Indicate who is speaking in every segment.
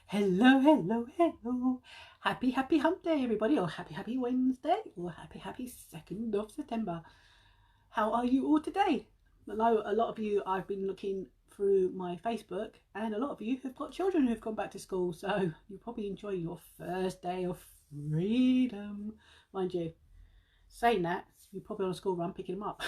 Speaker 1: Hello, hello, hello. Happy hump day, everybody, or happy Wednesday, or happy 2nd of September. How are you all today? I know a lot of you, I've been looking through my Facebook, and a lot of you have got children who've gone back to school, so you're probably enjoying your first day of freedom. Mind you, saying that, you're probably on a school run picking them up.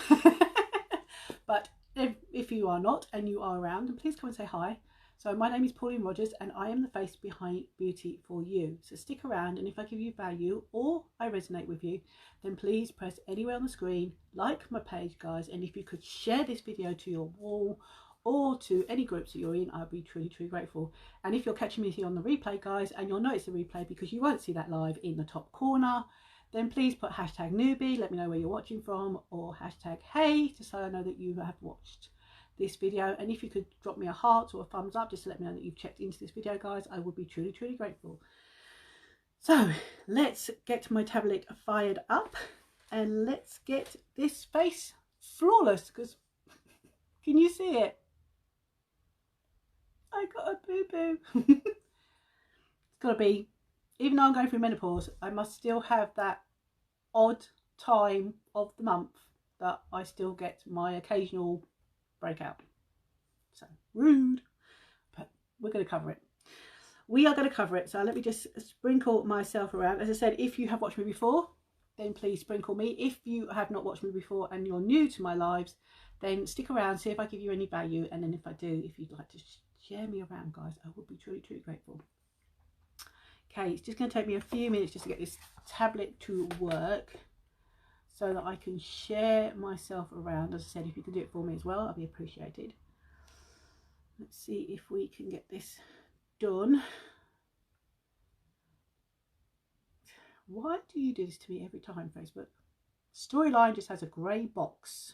Speaker 1: But if you are not and you are around, then please come and say hi. So my name is Pauline Rogers and I am the face behind Beauty for You. So stick around, and if I give you value or I resonate with you, then please press anywhere on the screen, like my page, guys, and if you could share this video to your wall or to any groups that you're in, I'd be truly grateful. And if you're catching me here on the replay, guys, and you'll notice the replay because you won't see that live in the top corner, then please put hashtag newbie, let me know where you're watching from, or hashtag hey, just so I know that you have watched this video. And if you could drop me a heart or a thumbs up just to let me know that you've checked into this video, guys, I would be truly grateful. So let's get my tablet fired up and let's get this face flawless, because can you see it? I got a boo-boo. It's got to be, even though I'm going through menopause, I must still have that odd time of the month that I still get my occasional breakout. So rude, but we're going to cover it. We are going to cover it. So let me just sprinkle myself around. As I said, if you have watched me before, then please sprinkle me. If you have not watched me before and you're new to my lives, then stick around, see if I give you any value, and then if I do, if you'd like to share me around, guys, I would be truly grateful. Okay, it's just going to take me a few minutes just to get this tablet to work so that I can share myself around. As I said, if you can do it for me as well, I'll be appreciated. Let's see if we can get this done. Why do you do this to me every time, Facebook? Storyline just has a grey box.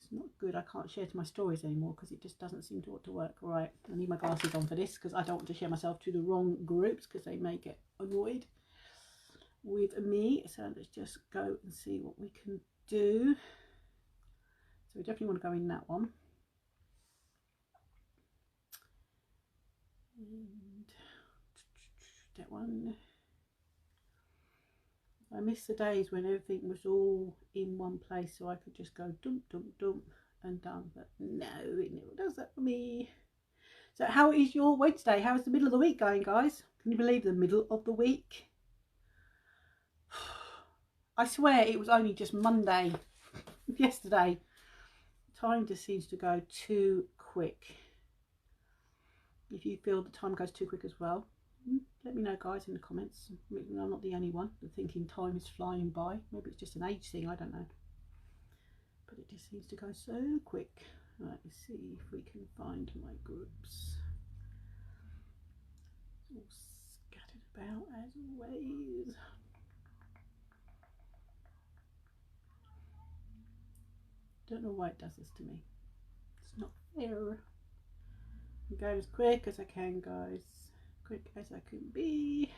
Speaker 1: It's not good. I can't share to my stories anymore because it just doesn't seem to want to work. Right, I need my glasses on for this because I don't want to share myself to the wrong groups because they may get annoyed with me. So let's just go and see what we can do. So we definitely want to go in that one. And that one. I miss the days when everything was all in one place so I could just go dump and done, but no, it never does that for me. So how is your Wednesday? How is the middle of the week going, guys? Can you believe the middle of the week? I swear it was only just Monday yesterday. Time just seems to go too quick. If you feel the time goes too quick as well, let me know, guys, in the comments. I'm not the only one thinking time is flying by. Maybe it's just an age thing, I don't know. But it just seems to go so quick. Right, let's see if we can find my groups. It's all scattered about as always. Don't know why it does this to me. It's not fair. I'm going as quick as I can, guys. Quick as I can be.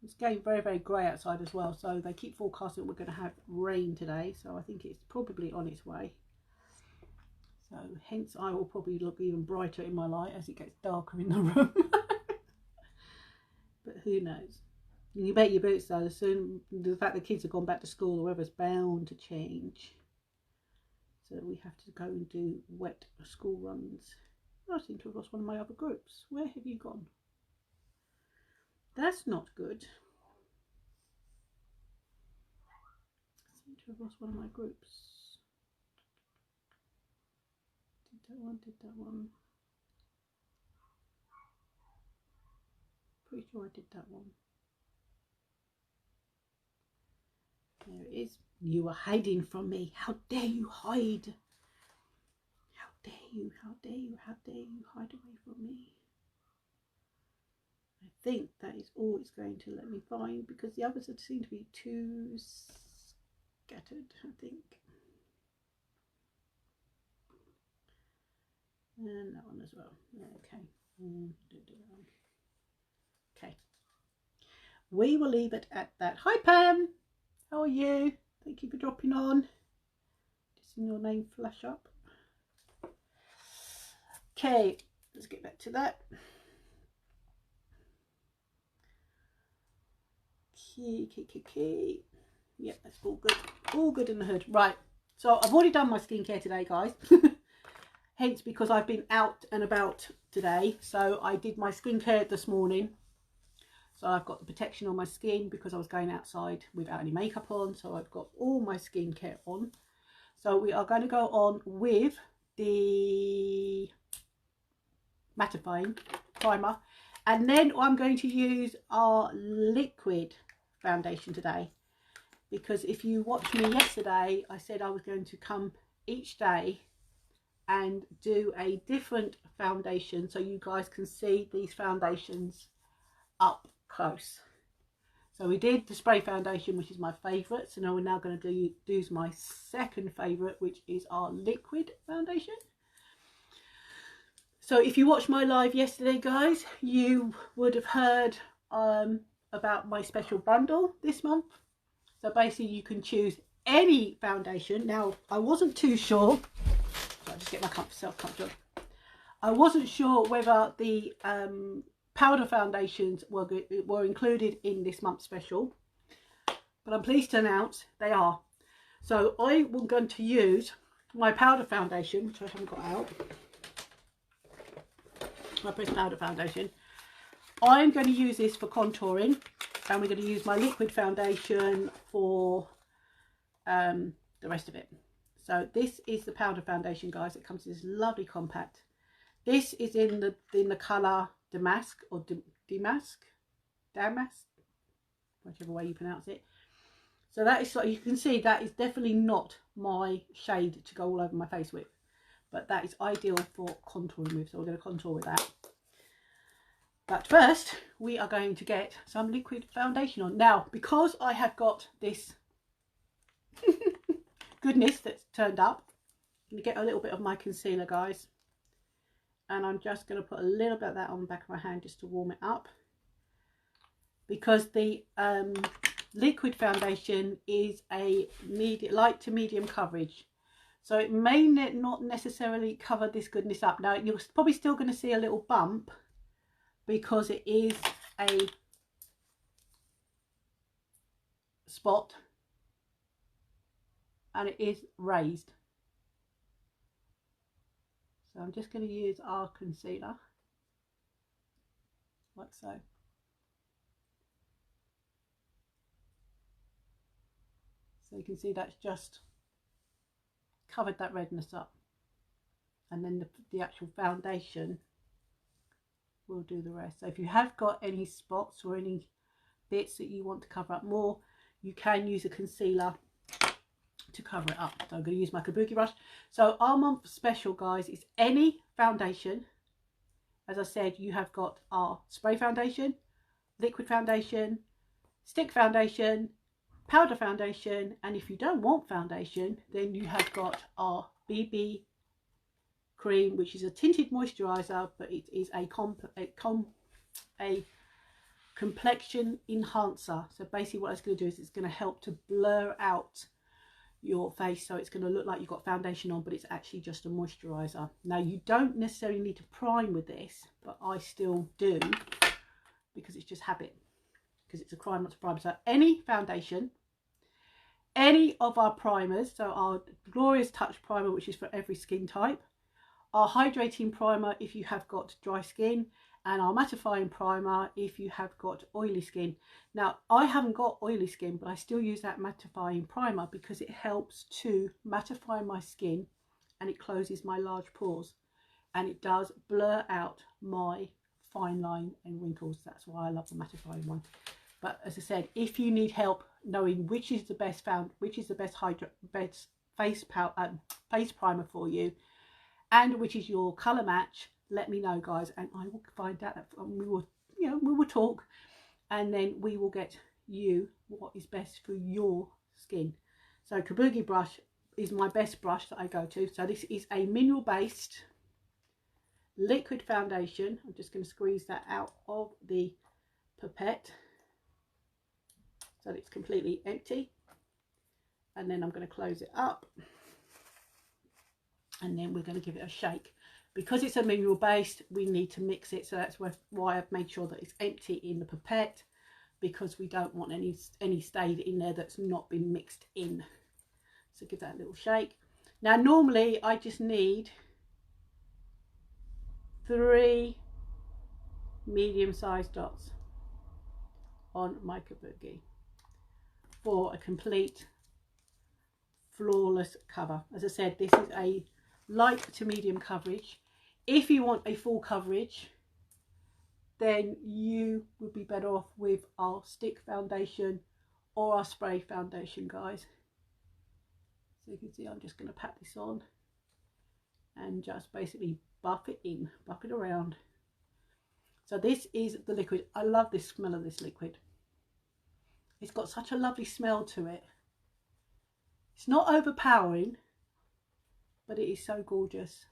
Speaker 1: It's getting very grey outside as well, so they keep forecasting we're going to have rain today, so I think it's probably on its way. So hence I will probably look even brighter in my light as it gets darker in the room. But who knows? You bet your boots though, soon the fact the kids have gone back to school, the weather's bound to change. So we have to go and do wet school runs. I seem to have lost one of my other groups. Where have you gone? That's not good. I seem to have lost one of my groups. Did that one. Pretty sure I did that one. There it is. You are hiding from me. How dare you hide? How dare you hide away from me? I think that is all it's going to let me find because the others seem to be too scattered, I think. And that one as well. Okay. Okay. We will leave it at that. Hi Pam. How are you? Thank you for dropping on. Just seeing your name flash up. Okay, let's get back to that. Key. Yeah, that's all good in the hood. Right, so I've already done my skincare today, guys. Hence, because I've been out and about today, so I did my skincare this morning. So I've got the protection on my skin because I was going outside without any makeup on, so I've got all my skincare on. So we are going to go on with the mattifying primer, and then I'm going to use our liquid foundation today, because if you watched me yesterday, I said I was going to come each day and do a different foundation so you guys can see these foundations up close. So we did the spray foundation, which is my favourite. So now we're going to do my second favourite, which is our liquid foundation. So if you watched my live yesterday, guys, you would have heard about my special bundle this month. So basically you can choose any foundation. Now I wasn't too sure, so I'll just get myself comfortable. I wasn't sure whether the powder foundations were included in this month's special, but I'm pleased to announce they are. So I am going to use my powder foundation, which I haven't got out, my pressed powder foundation. I'm going to use this for contouring, and we're going to use my liquid foundation for the rest of it. So this is the powder foundation, guys. It comes in this lovely compact. This is in the colour Damask or Damask, whichever way you pronounce it. So that is, so you can see that is definitely not my shade to go all over my face with, but that is ideal for contouring with. So we're going to contour with that. But first, we are going to get some liquid foundation on. Now, because I have got this goodness that's turned up, I'm going to get a little bit of my concealer, guys. And I'm just going to put a little bit of that on the back of my hand just to warm it up. Because the liquid foundation is a light to medium coverage. So it may not necessarily cover this goodness up. Now, you're probably still going to see a little bump because it is a spot and it is raised. So I'm just going to use our concealer, like so. So you can see that's just covered that redness up. And then the actual foundation will do the rest. So if you have got any spots or any bits that you want to cover up more, you can use a concealer to cover it up. So I'm going to use my kabuki brush. So our month special, guys, is any foundation. As I said, you have got our spray foundation, liquid foundation, stick foundation, powder foundation, and if you don't want foundation, then you have got our BB cream, which is a tinted moisturizer, but it is a complexion enhancer. So basically what it's going to do is it's going to help to blur out your face, so it's going to look like you've got foundation on, but it's actually just a moisturizer. Now you don't necessarily need to prime with this, but I still do because it's just habit, because it's a crime not to prime. So any foundation, any of our primers, so our Glorious Touch primer, which is for every skin type, our hydrating primer if you have got dry skin, and our mattifying primer if you have got oily skin. Now I haven't got oily skin, but I still use that mattifying primer because it helps to mattify my skin and it closes my large pores and it does blur out my fine line and wrinkles. That's why I love the mattifying one. But as I said, if you need help knowing which is the best face primer for you and which is your colour match, let me know, guys, and I will find out. We will talk, and then we will get you what is best for your skin. So kabuki brush is my best brush that I go to. So this is a mineral based liquid foundation. I'm just going to squeeze that out of the pipette so that it's completely empty, and then I'm going to close it up, and then we're going to give it a shake. Because it's a mineral based, we need to mix it, so that's why I've made sure that it's empty in the pipette, because we don't want any stayed in there that's not been mixed in. So give that a little shake. Now normally I just need 3 medium-sized dots on my kabuki for a complete flawless cover. As I said, this is a light to medium coverage. If you want a full coverage, then you would be better off with our stick foundation or our spray foundation, guys. So you can see I'm just going to pat this on and just basically buff it in, buff it around. So this is the liquid. I love this smell of this liquid. It's got such a lovely smell to it. It's not overpowering, but it is so gorgeous.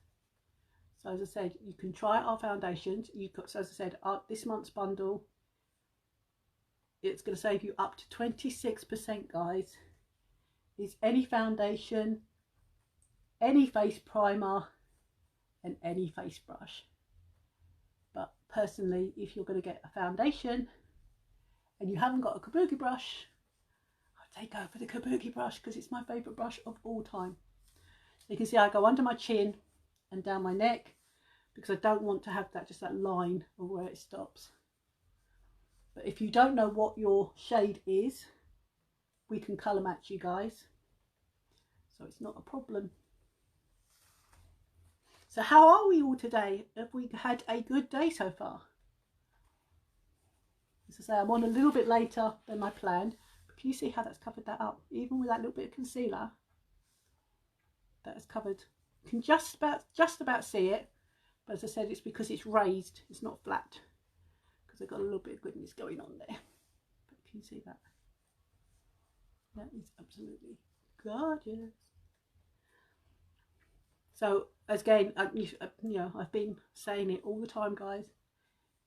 Speaker 1: So as I said, you can try our foundations. So as I said, this month's bundle, it's going to save you up to 26%, guys. It's any foundation, any face primer, and any face brush. But personally, if you're going to get a foundation and you haven't got a kabuki brush, I'd say go for the kabuki brush, because it's my favourite brush of all time. You can see I go under my chin and down my neck, because I don't want to have just that line of where it stops. But if you don't know what your shade is, we can colour match you guys, so it's not a problem. So how are we all today? Have we had a good day so far? As I say, I'm on a little bit later than I planned, but can you see how that's covered that up? Even with that little bit of concealer, that has covered. You can just about see it, but as I said, it's because it's raised, it's not flat, because I've got a little bit of goodness going on there. But can you see that? That is absolutely gorgeous. So again, you know, I've been saying it all the time, guys.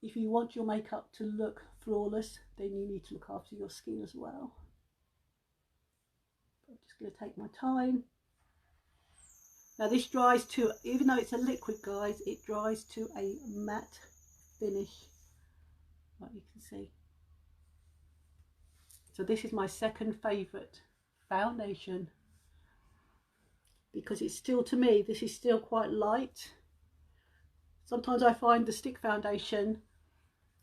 Speaker 1: If you want your makeup to look flawless, then you need to look after your skin as well. I'm just going to take my time. Now this dries to, even though it's a liquid, guys, it dries to a matte finish, like you can see. So this is my second favourite foundation, because it's still, to me, this is still quite light. Sometimes I find the stick foundation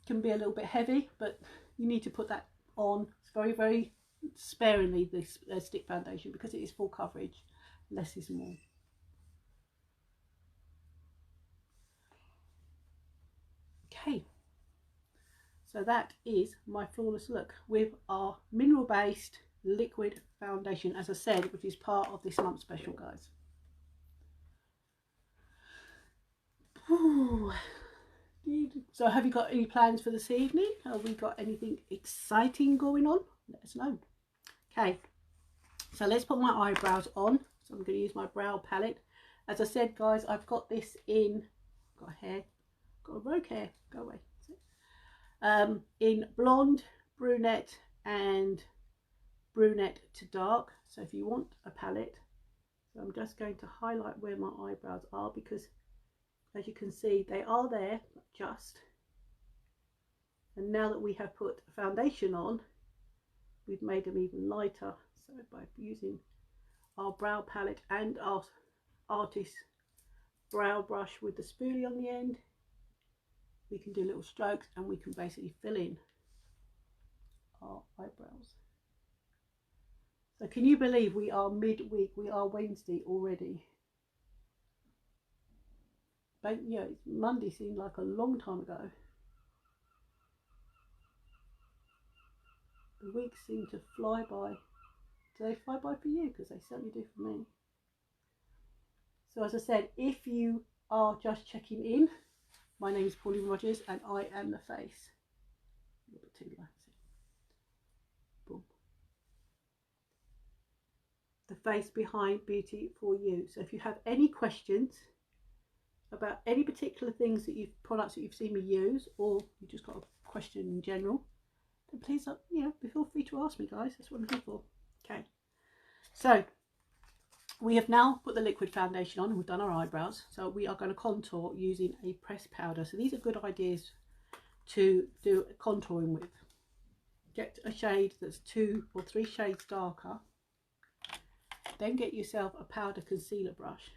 Speaker 1: can be a little bit heavy, but you need to put that on very, very sparingly, this stick foundation, because it is full coverage. Less is more. Okay, so that is my flawless look with our mineral based liquid foundation, as I said, which is part of this month's special, guys. Ooh. So have you got any plans for this evening? Have we got anything exciting going on? Let us know. Okay, so let's put my eyebrows on. So I'm going to use my brow palette. As I said, guys, I've got this in, got hair, got a rogue hair, go away. In blonde, brunette, and brunette to dark. So if you want a palette, so I'm just going to highlight where my eyebrows are, because as you can see, they are there, just. And now that we have put foundation on, we've made them even lighter. So by using our brow palette and our artist brow brush with the spoolie on the end, we can do little strokes and we can basically fill in our eyebrows. So can you believe we are midweek? We are Wednesday already. But yeah, Monday seemed like a long time ago. The weeks seem to fly by. Do they fly by for you? Because they certainly do for me. So as I said, if you are just checking in, my name is Pauline Rogers and I am the face. A little bit too low. Boom. The face behind Beauty For You. So if you have any questions about any particular things that products that you've seen me use, or you just got a question in general, then please, feel free to ask me, guys. That's what I'm here for. Okay. So We have now put the liquid foundation on and we've done our eyebrows. So we are going to contour using a pressed powder. So these are good ideas to do contouring with. Get a shade that's 2 or 3 shades darker. Then get yourself a powder concealer brush.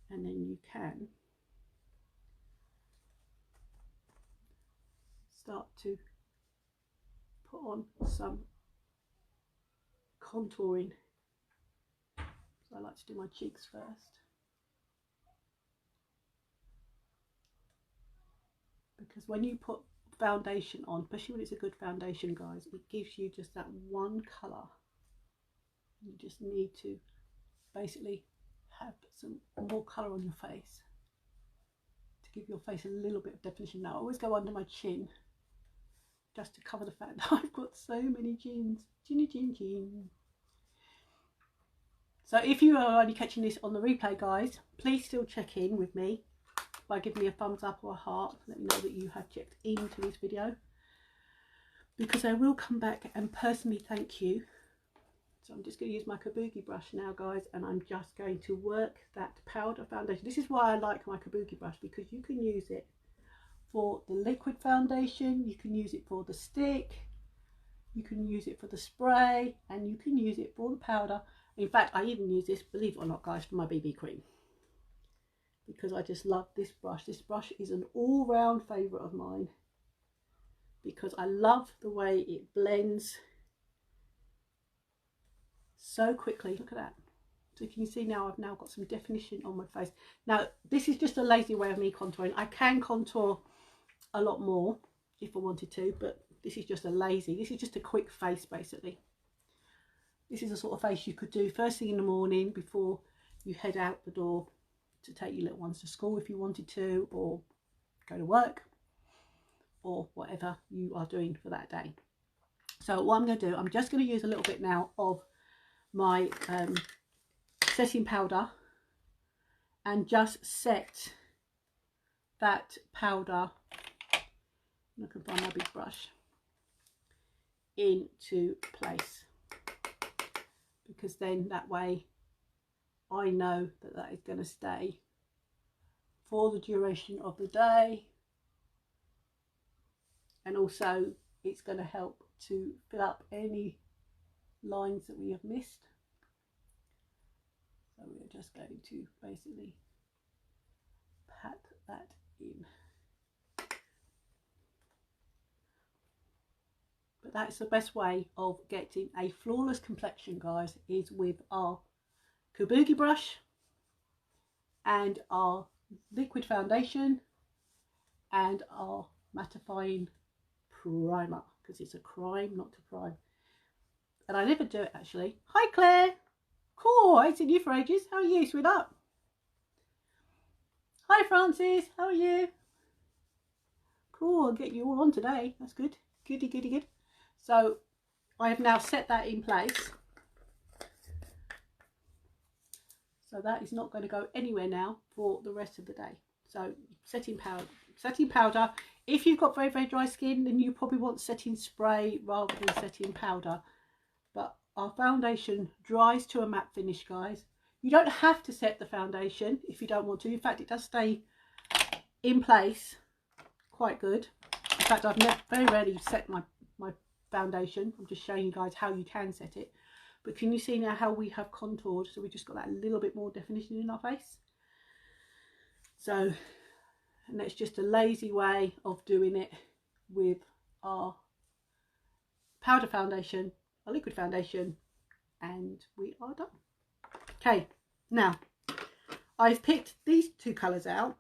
Speaker 1: And then you can start to put on some contouring. So I like to do my cheeks first, because when you put foundation on, especially when it's a good foundation, guys, it gives you just that one colour. You just need to basically have some more colour on your face to give your face a little bit of definition. Now I always go under my chin just to cover the fact that I've got so many chins. Chin. So if you are only catching this on the replay, guys, please still check in with me by giving me a thumbs up or a heart. Let me know that you have checked into this video, because I will come back and personally thank you. So I'm just going to use my Kabuki brush now, guys, and I'm just going to work that powder foundation. This is why I like my Kabuki brush, because you can use it for the liquid foundation, you can use it for the stick, you can use it for the spray, and you can use it for the powder. In fact, I even use this, believe it or not, guys, for my BB cream, because I just love this brush. This brush is an all-round favourite of mine because I love the way it blends so quickly. Look at that. So you can see now I've now got some definition on my face. Now this is just a lazy way of me contouring. I can contour a lot more if I wanted to, but this is just this is just a quick face basically. This is a sort of face you could do first thing in the morning before you head out the door to take your little ones to school if you wanted to, or go to work, or whatever you are doing for that day. So what I'm going to do, I'm just going to use a little bit now of my setting powder and just set that powder, I can find my big brush, into place, because then that way I know that that is going to stay for the duration of the day, and also it's going to help to fill up any lines that we have missed. So we're just going to basically pat that in. But that's the best way of getting a flawless complexion, guys, is with our Kabuki brush and our liquid foundation and our mattifying primer, because it's a crime not to prime. And I never do it actually. Hi Claire. Cool, I ain't seen you for ages. How are you, sweetheart? Hi Francis, how are you? Cool, I'll get you all on today. That's good. Goody, goody, good. So I have now set that in place. So that is not going to go anywhere now for the rest of the day. So setting powder. If you've got very, very dry skin, then you probably want setting spray rather than setting powder. But our foundation dries to a matte finish, guys. You don't have to set the foundation if you don't want to. In fact, it does stay in place quite good. In fact, I've very rarely set my foundation. I'm just showing you guys how you can set it. But can you see now how we have contoured? So we just got that little bit more definition in our face. So, and that's just a lazy way of doing it with our powder foundation, a liquid foundation, and we are done. Okay, now I've picked these two colours out,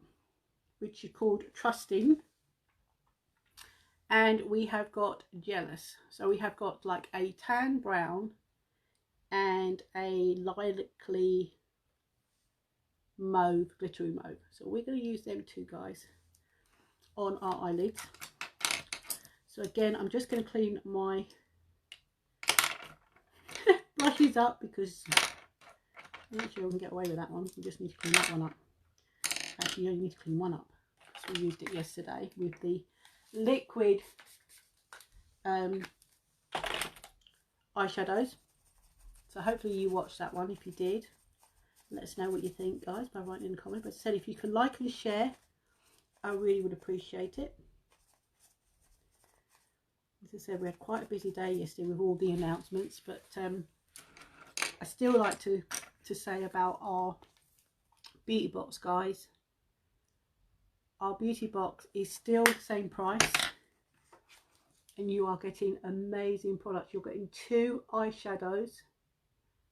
Speaker 1: which are called Trusting, and we have got Jealous. So we have got like a tan brown and a lilac-y mauve, glittery mauve. So we're going to use them two, guys, on our eyelids. So again, I'm just going to clean my brushes up, because I'm not sure we can get away with that one. We just need to clean that one up. Actually, you only need to clean one up, because we used it yesterday with the liquid eyeshadows. So hopefully you watched that one. If you did, let us know what you think, guys, by writing in the comment. But as I said, if you can like and share, I really would appreciate it. As I said, we had quite a busy day yesterday with all the announcements, but I still like to say about our beauty box, guys. Our beauty box is still the same price, and you are getting amazing products. You're getting 2 eyeshadows,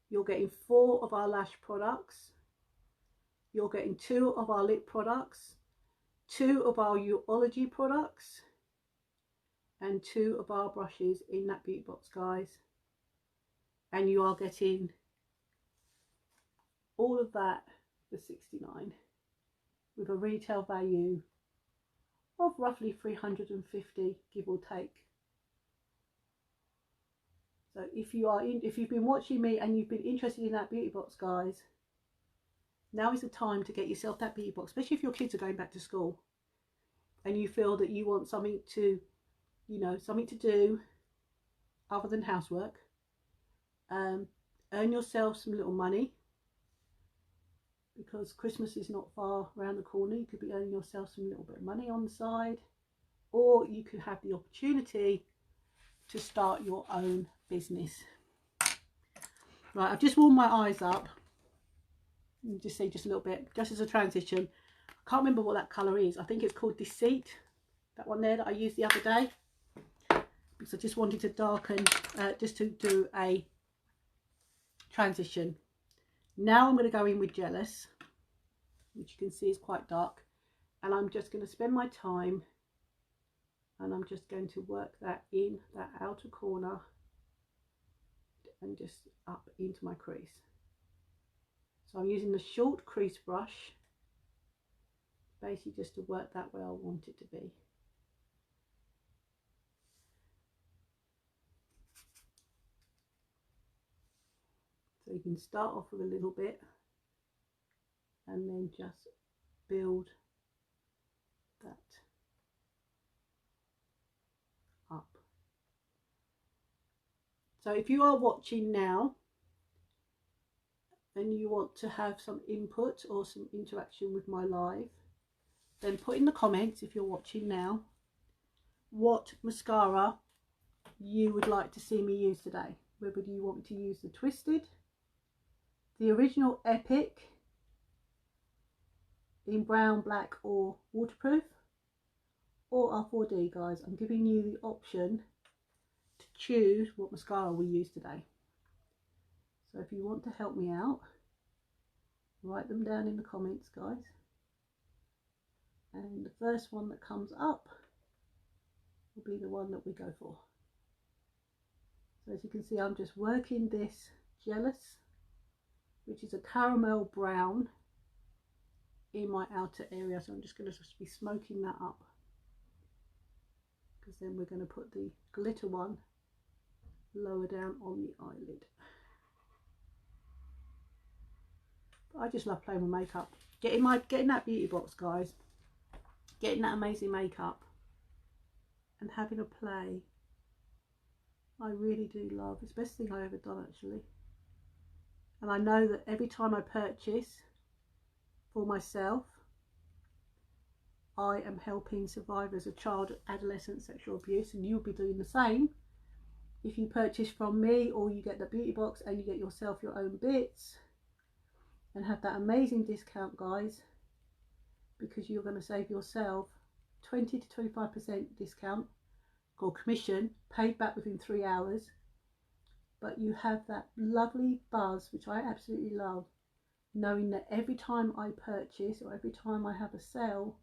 Speaker 1: you're getting 4 of our lash products, you're getting 2 of our lip products, 2 of our Urology products, and 2 of our brushes in that beauty box, guys. And you are getting all of that for $69, with a retail value of roughly $350, give or take. So if you've been watching me and you've been interested in that beauty box, guys, now is the time to get yourself that beauty box, especially if your kids are going back to school and you feel that you want something to, you know, something to do other than housework. Earn yourself some little money, because Christmas is not far around the corner. You could be earning yourself some little bit of money on the side, or you could have the opportunity to start your own business. Right, I've just warmed my eyes up. Just say just a little bit, just as a transition. I can't remember what that colour is. I think it's called Deceit, that one there that I used the other day, because I just wanted to darken, just to do a transition. Now I'm going to go in with Jealous, which you can see is quite dark, and I'm just going to spend my time, and I'm just going to work that in that outer corner and just up into my crease. So I'm using the short crease brush, basically just to work that where I want it to be. So you can start off with a little bit and then just build that up. So if you are watching now and you want to have some input or some interaction with my live, then put in the comments, if you're watching now, what mascara you would like to see me use today. Whether you want me to use the Twisted, the original Epic in brown, black or waterproof, or our 4D, guys. I'm giving you the option to choose what mascara we use today. So if you want to help me out, write them down in the comments, guys. And the first one that comes up will be the one that we go for. So as you can see, I'm just working this Jealous, which is a caramel brown, in my outer area. So I'm just going to be smoking that up, because then we're going to put the glitter one lower down on the eyelid. But I just love playing with makeup, getting that beauty box, guys, getting that amazing makeup and having a play. I really do love. It's the best thing I've ever done, actually. And I know that every time I purchase for myself, I am helping survivors of child adolescent sexual abuse, and you'll be doing the same if you purchase from me, or you get the beauty box and you get yourself your own bits and have that amazing discount, guys, because you're going to save yourself 20 to 25% discount or commission paid back within 3 hours. But you have that lovely buzz, which I absolutely love, knowing that every time I purchase or every time I have a sale,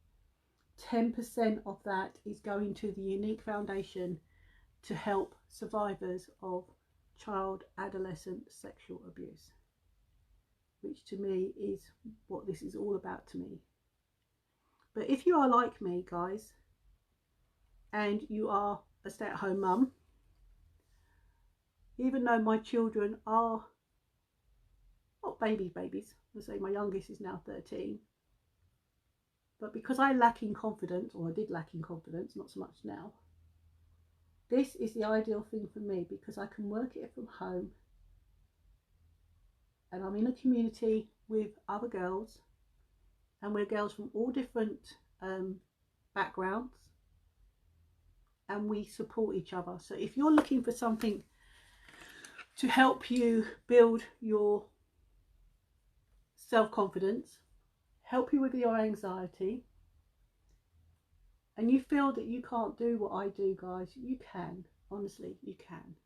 Speaker 1: 10% of that is going to the Unique Foundation to help survivors of child adolescent sexual abuse, which to me is what this is all about to me. But if you are like me, guys, and you are a stay-at-home mum, even though my children are not babies, I say my youngest is now 13, but because I lack in confidence, or I did lack in confidence, not so much now, this is the ideal thing for me, because I can work it from home and I'm in a community with other girls, and we're girls from all different backgrounds, and we support each other. So if you're looking for something to help you build your self-confidence, help you with your anxiety, and you feel that you can't do what I do, guys, you can. Honestly, you can.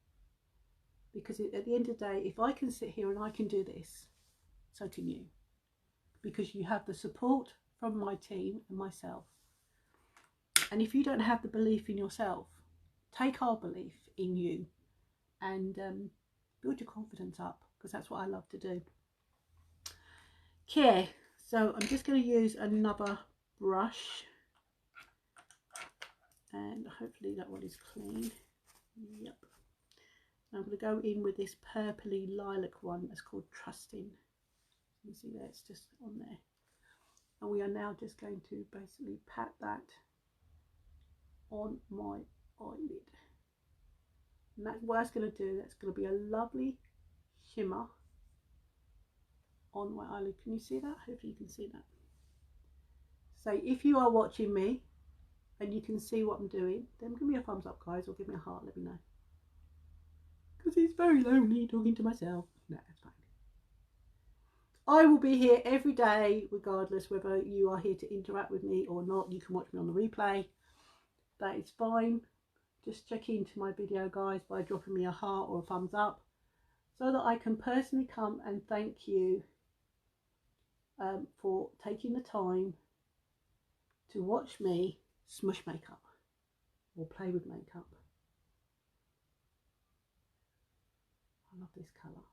Speaker 1: Because at the end of the day, if I can sit here and I can do this, so can you. Because you have the support from my team and myself. And if you don't have the belief in yourself, take our belief in you and build your confidence up, because that's what I love to do. Okay, so I'm just going to use another brush, and hopefully that one is clean. Yep. I'm going to go in with this purpley lilac one that's called Trusting. You see there, it's just on there. And we are now just going to basically pat that on my eyelid. And that's what it's going to do. That's going to be a lovely shimmer on my eyelid. Can you see that? Hopefully you can see that. So if you are watching me and you can see what I'm doing, then give me a thumbs up, guys, or give me a heart, let me know. Because it's very lonely talking to myself. No, it's fine. I will be here every day, regardless whether you are here to interact with me or not. You can watch me on the replay. That is fine. Just check into my video, guys, by dropping me a heart or a thumbs up, so that I can personally come and thank you for taking the time to watch me smush makeup or play with makeup. I love this colour.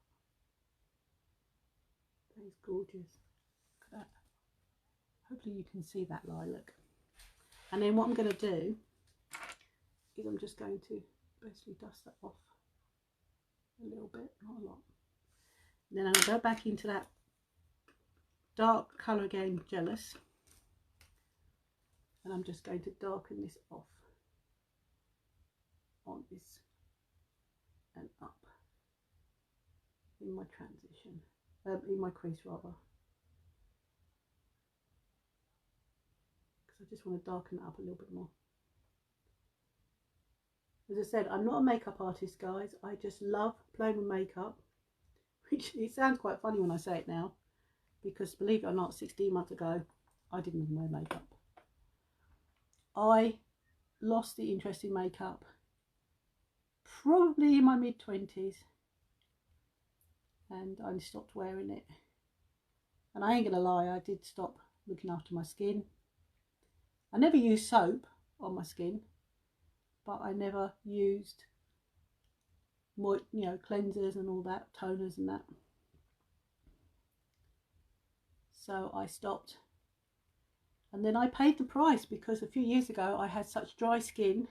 Speaker 1: That is gorgeous. Look at that. Hopefully you can see that lilac. And then what I'm going to do is I'm just going to basically dust that off a little bit, not a lot. And then I'm going to go back into that dark colour again, Jealous. And I'm just going to darken this off on this and up in my transition, in my crease rather, because I just want to darken it up a little bit more. As I said, I'm not a makeup artist, guys. I just love playing with makeup, which it sounds quite funny when I say it now, because believe it or not, 16 months ago I didn't even wear makeup. I lost the interest in makeup probably in my mid-20s, and I stopped wearing it. And I ain't gonna lie, I did stop looking after my skin. I never used soap on my skin, but I never used more, cleansers and all that, toners and that. So I stopped, and then I paid the price, because a few years ago I had such dry skin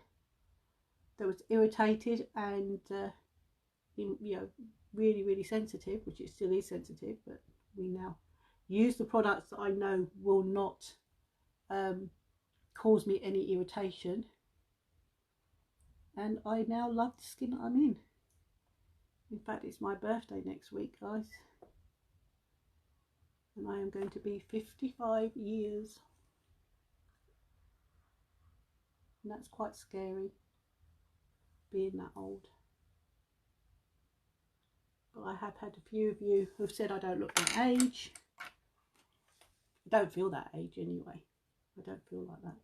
Speaker 1: that was irritated and really, really sensitive, which it still is sensitive, but we now use the products that I know will not cause me any irritation. And I now love the skin that I'm in. In fact, it's my birthday next week, guys. And I am going to be 55 years. And that's quite scary, being that old. But I have had a few of you who've said I don't look my age. I don't feel that age anyway. I don't feel like that.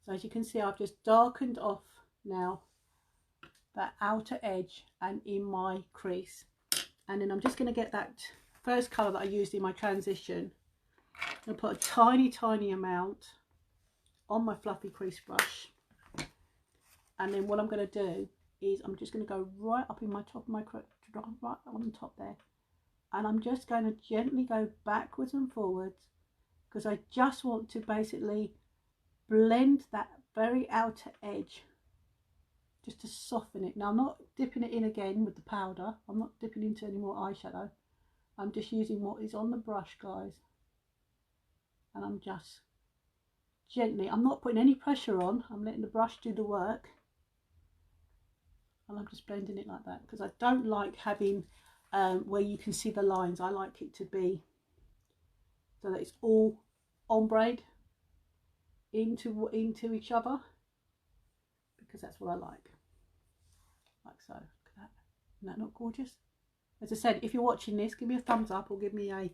Speaker 1: So as you can see, I've just darkened off now that outer edge and in my crease. And then I'm just going to get that first colour that I used in my transition. I'm going to put a tiny, tiny amount on my fluffy crease brush. And then what I'm going to do is I'm just going to go right up in my top of my crease, right on the top there. And I'm just going to gently go backwards and forwards, because I just want to basically blend that very outer edge, just to soften it. Now I'm not dipping it in again with the powder. I'm not dipping into any more eyeshadow. I'm just using what is on the brush, guys. And I'm just gently, I'm not putting any pressure on. I'm letting the brush do the work. And I'm just blending it like that, because I don't like having where you can see the lines. I like it to be so that it's all ombre into each other, because that's what I like so. Look at that. Isn't that not gorgeous? As I said, if you're watching this, give me a thumbs up or give me a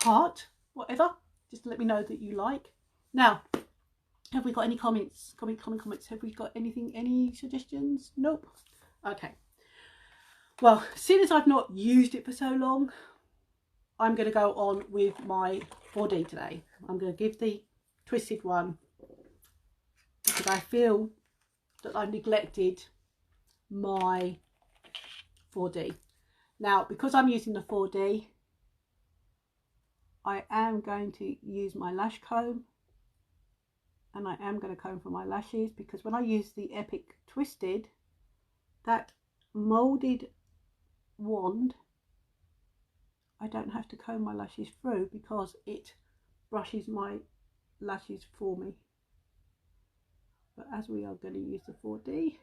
Speaker 1: heart, whatever, just to let me know that you like. Now, have we got any comments? Comments. Have we got anything, any suggestions? Nope. Okay. Well, seeing as I've not used it for so long, I'm going to go on with my 4D today. I'm going to give the twisted one, because I feel that I've neglected my 4D. Now, because I'm using the 4D, I am going to use my lash comb, and I am going to comb for my lashes, because when I use the Epic Twisted, that moulded wand, I don't have to comb my lashes through because it brushes my lashes for me. But as we are going to use the 4D,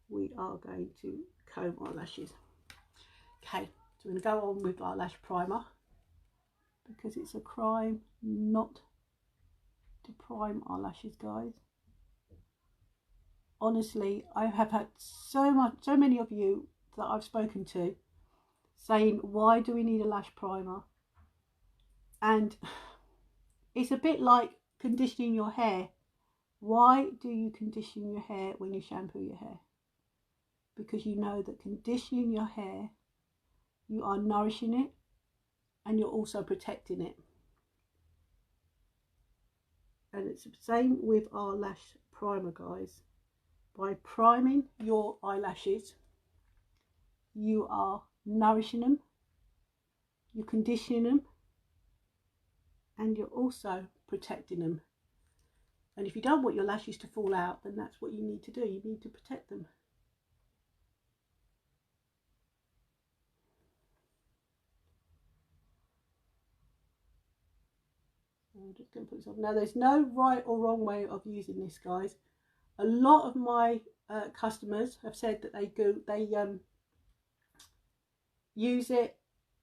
Speaker 1: we are going to comb our lashes. Okay, so we're going to go on with our lash primer, because it's a crime not to prime our lashes, guys. Honestly, I have had so many of you that I've spoken to saying, why do we need a lash primer? And it's a bit like conditioning your hair. Why do you condition your hair when you shampoo your hair? Because you know that conditioning your hair, you are nourishing it and you're also protecting it. And it's the same with our lash primer, guys. By priming your eyelashes, you are nourishing them, you're conditioning them, and you're also protecting them. And if you don't want your lashes to fall out, then that's what you need to do. You need to protect them. So I'm just going to put this on. Now, there's no right or wrong way of using this, guys. A lot of my customers have said that they use it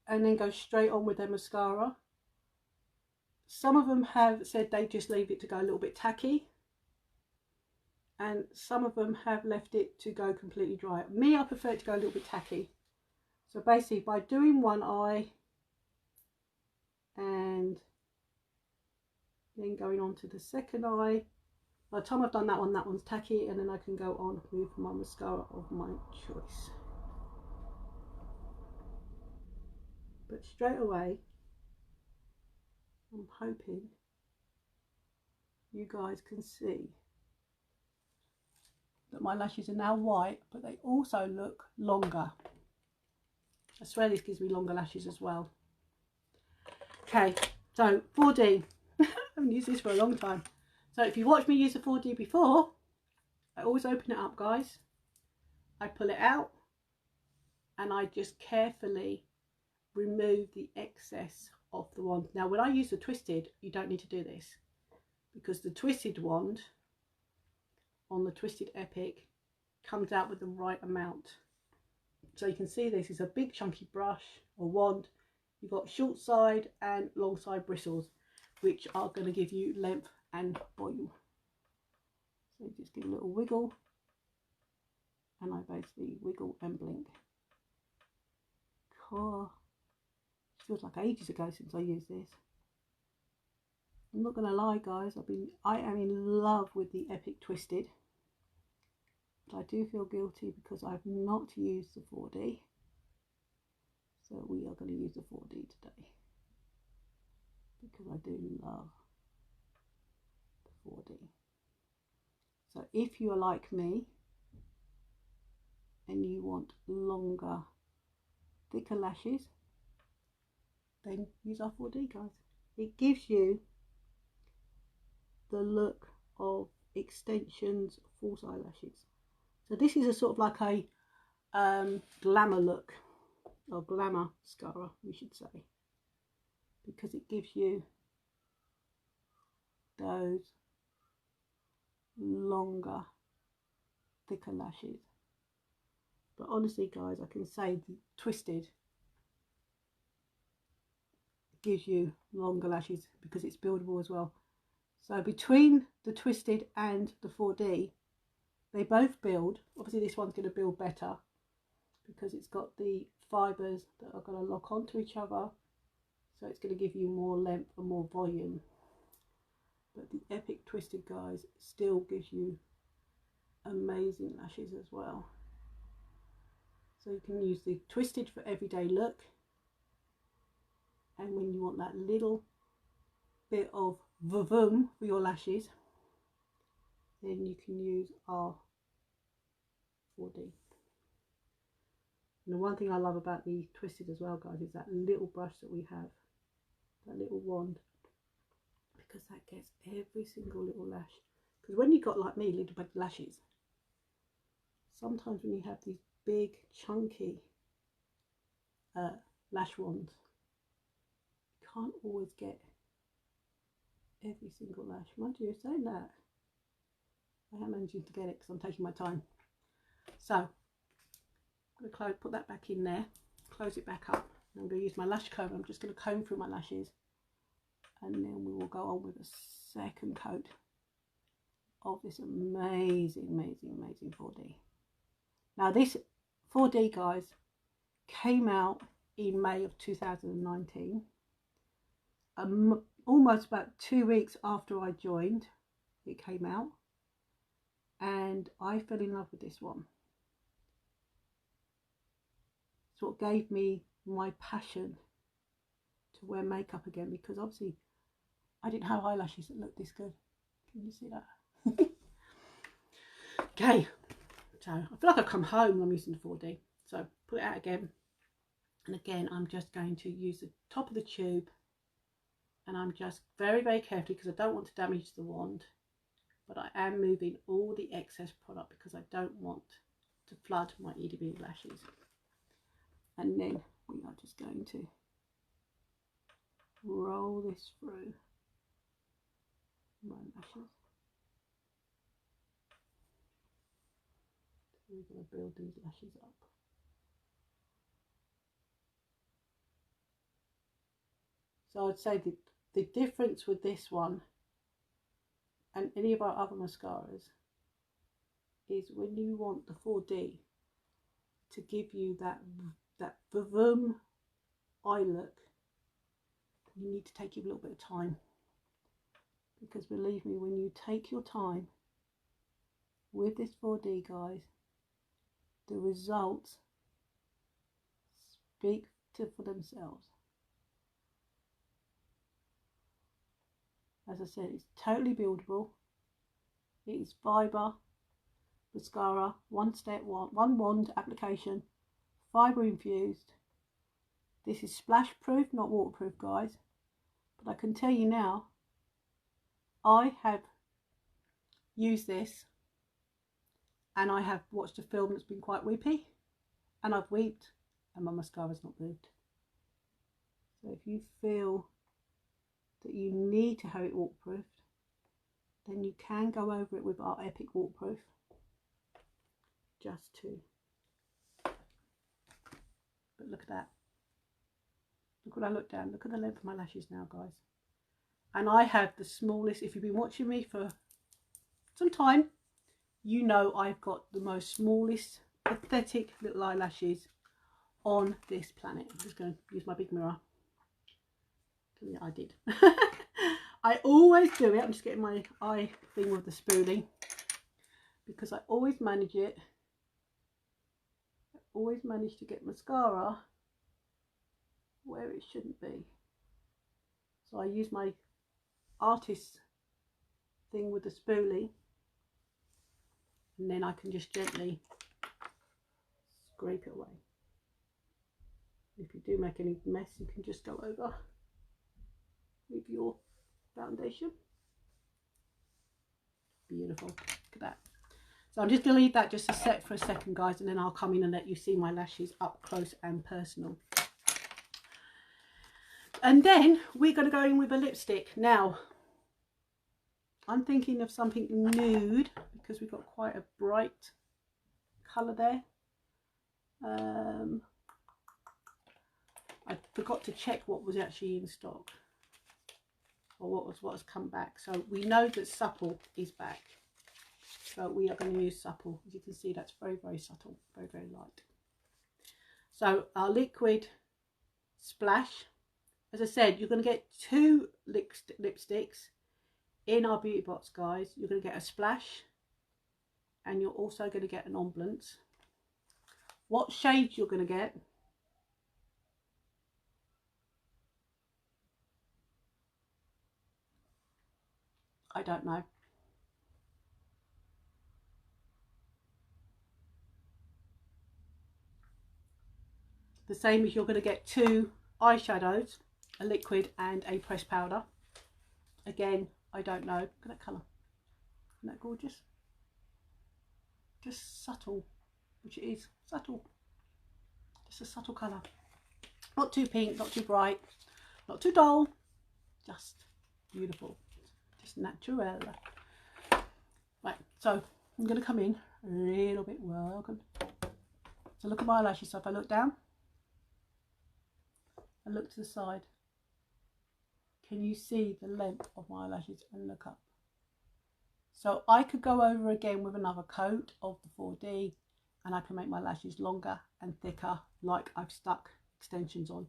Speaker 1: and then go straight on with their mascara. Some of them have said they just leave it to go a little bit tacky, and some of them have left it to go completely dry. Me, I prefer it to go a little bit tacky. So basically, by doing one eye and then going on to the second eye, by the time I've done that one, that one's tacky, and then I can go on with my mascara of my choice. But straight away, I'm hoping you guys can see that my lashes are now white, but they also look longer. I swear this gives me longer lashes as well. Okay, so 4D. I haven't used this for a long time. So if you watched me use the 4D before, I always open it up, guys. I pull it out and I just carefully remove the excess of the wand. Now, when I use the twisted, you don't need to do this, because the twisted wand on the Twisted Epic comes out with the right amount. So you can see this is a big chunky brush or wand. You've got short side and long side bristles, which are going to give you length and volume. So just give a little wiggle, and I basically wiggle and blink. Cool. Feels like ages ago since I used this. I'm not going to lie, guys, I am in love with the Epic Twisted. But I do feel guilty because I've not used the 4D. So we are going to use the 4D today, because I do love the 4D. So if you are like me and you want longer, thicker lashes, then use our 4D, guys. It gives you the look of extensions false eyelashes. So this is a sort of like a glamour look, or glamour mascara, we should say, because it gives you those longer, thicker lashes. But honestly guys, I can say the Twisted gives you longer lashes because it's buildable as well. So between the Twisted and the 4D, they both build. Obviously this one's going to build better because it's got the fibres that are going to lock onto each other, so it's going to give you more length and more volume. But the Epic Twisted, guys, still gives you amazing lashes as well. So you can use the Twisted for everyday look, and when you want that little bit of vavoom for your lashes, then you can use our 4D. And the one thing I love about the Twisted as well, guys, is that little brush that we have, that little wand, because that gets every single little lash. Because when you've got, like me, little big lashes, sometimes when you have these big chunky lash wands, you can't always get every single lash. Mind you, saying that, I am managing to get it because I'm taking my time. So I'm going to put that back in there, close it back up, and I'm going to use my lash comb. I'm just going to comb through my lashes, and then we will go on with a second coat of this amazing 4D. Now this 4D, guys, came out in May of 2019, almost about 2 weeks after I joined. It came out, and I fell in love with this one. It's what gave me my passion to wear makeup again, because obviously I didn't have eyelashes that looked this good. Can you see that? Okay, so I feel like I've come home when I'm using the 4D. So put it out again, and again I'm just going to use the top of the tube, and I'm just very carefully, because I don't want to damage the wand, but I am moving all the excess product because I don't want to flood my EDB lashes. And then we are just going to roll this through my lashes. So we're going to build these lashes up. So I'd say the difference with this one and any of our other mascaras is when you want the 4D to give you that vavoom eye look, you need to take you a little bit of time. Because believe me, when you take your time with this 4D, guys, the results speak for themselves. As I said, it's totally buildable. It is fibre mascara, one wand application, fibre infused. This is splash proof, not waterproof, guys. But I can tell you now, I have used this and I have watched a film that's been quite weepy, and I've wept and my mascara's not moved. So if you feel that you need to have it waterproofed, then you can go over it with our Epic Waterproof, just to. But look at that. Look what I look down. Look at the length of my lashes now, guys. And I have the smallest. If you've been watching me for some time, you know I've got the most smallest, pathetic little eyelashes on this planet. I'm just going to use my big mirror. Yeah, I did. I always do it. I'm just getting my eye thing with the spoolie, because I always manage it. I always manage to get mascara where it shouldn't be. So I use my artist thing with the spoolie, and then I can just gently scrape it away. If you do make any mess, you can just go over with your foundation. Beautiful. Look at that. So I'm just going to leave that just a set for a second, guys, and then I'll come in and let you see my lashes up close and personal. And then we're going to go in with a lipstick. Now, I'm thinking of something nude, because we've got quite a bright colour there. I forgot to check what was actually in stock, or what has come back. So we know that Supple is back, so we are going to use Supple. As you can see, that's very, very subtle, very, very light. So our liquid splash, as I said, you're going to get 2 lipsticks in our beauty box, guys. You're going to get a splash, and you're also going to get an omblant. What shade you're going to get, I don't know. The same as you're going to get 2 eyeshadows, a liquid and a pressed powder. Again, I don't know. Look at that colour. Isn't that gorgeous? Just subtle, which it is, subtle. Just a subtle colour. Not too pink, not too bright, not too dull. Just beautiful. Just natural. Right, so I'm going to come in a little bit. Welcome. So look at my eyelashes. So if I look down, I look to the side. Can you see the length of my eyelashes? And look up. So I could go over again with another coat of the 4D, and I can make my lashes longer and thicker, like I've stuck extensions on.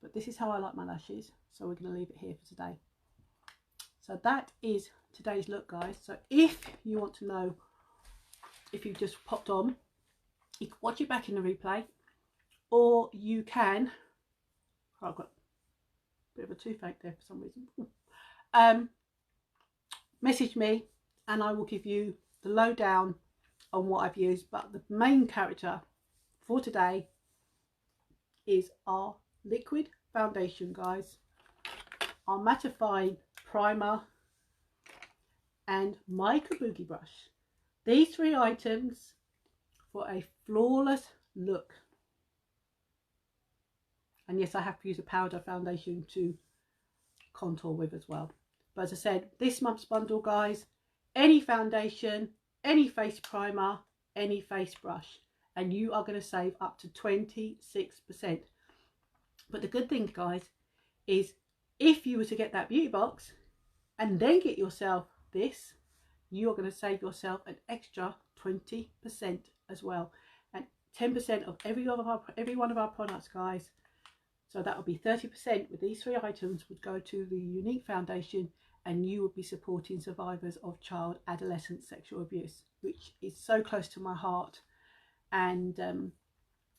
Speaker 1: But this is how I like my lashes, so we're going to leave it here for today. So that is today's look, guys. So if you want to know if you've just popped on, you can watch it back in the replay, or you can, oh, I've got a bit of a toothache there for some reason, message me and I will give you the lowdown on what I've used. But the main character for today is our liquid foundation, guys, our mattifying primer, and my kabuki brush. These 3 items for a flawless look. And yes, I have to use a powder foundation to contour with as well. But as I said, this month's bundle, guys, any foundation, any face primer, any face brush, and you are going to save up to 26%. But the good thing, guys, is if you were to get that beauty box and then get yourself this, you are going to save yourself an extra 20% as well, and 10% of every one of our products, guys. So that would be 30% with these 3 items would go to the unique foundation, and you would be supporting survivors of child adolescent sexual abuse, which is so close to my heart. And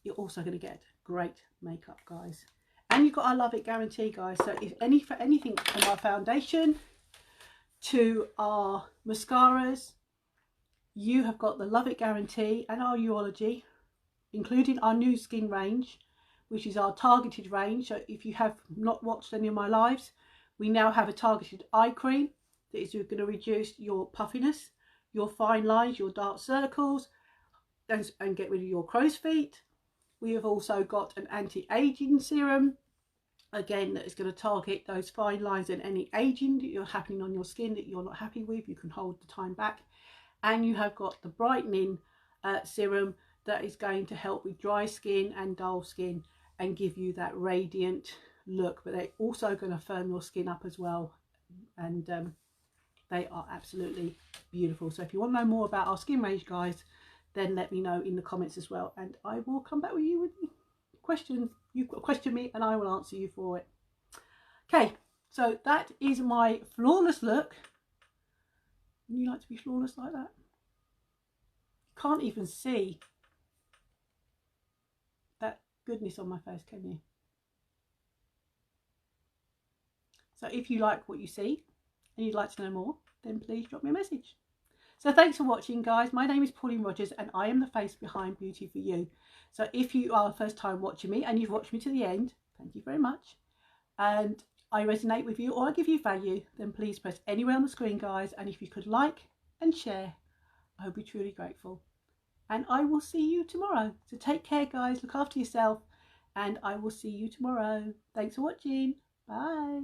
Speaker 1: you're also going to get great makeup, guys, and you've got our Love It guarantee, guys. So if anything from our foundation to our mascaras, you have got the Love It guarantee, and our Uology, including our new skin range, which is our targeted range. So if you have not watched any of my lives, we now have a targeted eye cream that is going to reduce your puffiness, your fine lines, your dark circles, and get rid of your crow's feet. We have also got an anti-aging serum, again, that is going to target those fine lines and any aging that you're happening on your skin that you're not happy with. You can hold the time back. And you have got the brightening serum that is going to help with dry skin and dull skin and give you that radiant look. But they're also going to firm your skin up as well, and they are absolutely beautiful. So if you want to know more about our skin range, guys, then let me know in the comments as well, and I will come back with you with question. You question me and I will answer you for it. Okay, so that is my flawless look. Wouldn't you like to be flawless like that? You can't even see that goodness on my face, can you? So if you like what you see and you'd like to know more, then please drop me a message. So thanks for watching, guys. My name is Pauline Rogers and I am the face behind Beauty For You. So if you are the first time watching me and you've watched me to the end, thank you very much, and I resonate with you or I give you value, then please press anywhere on the screen, guys, and if you could like and share, I would be truly grateful. And I will see you tomorrow. So take care, guys, look after yourself, and I will see you tomorrow. Thanks for watching. Bye.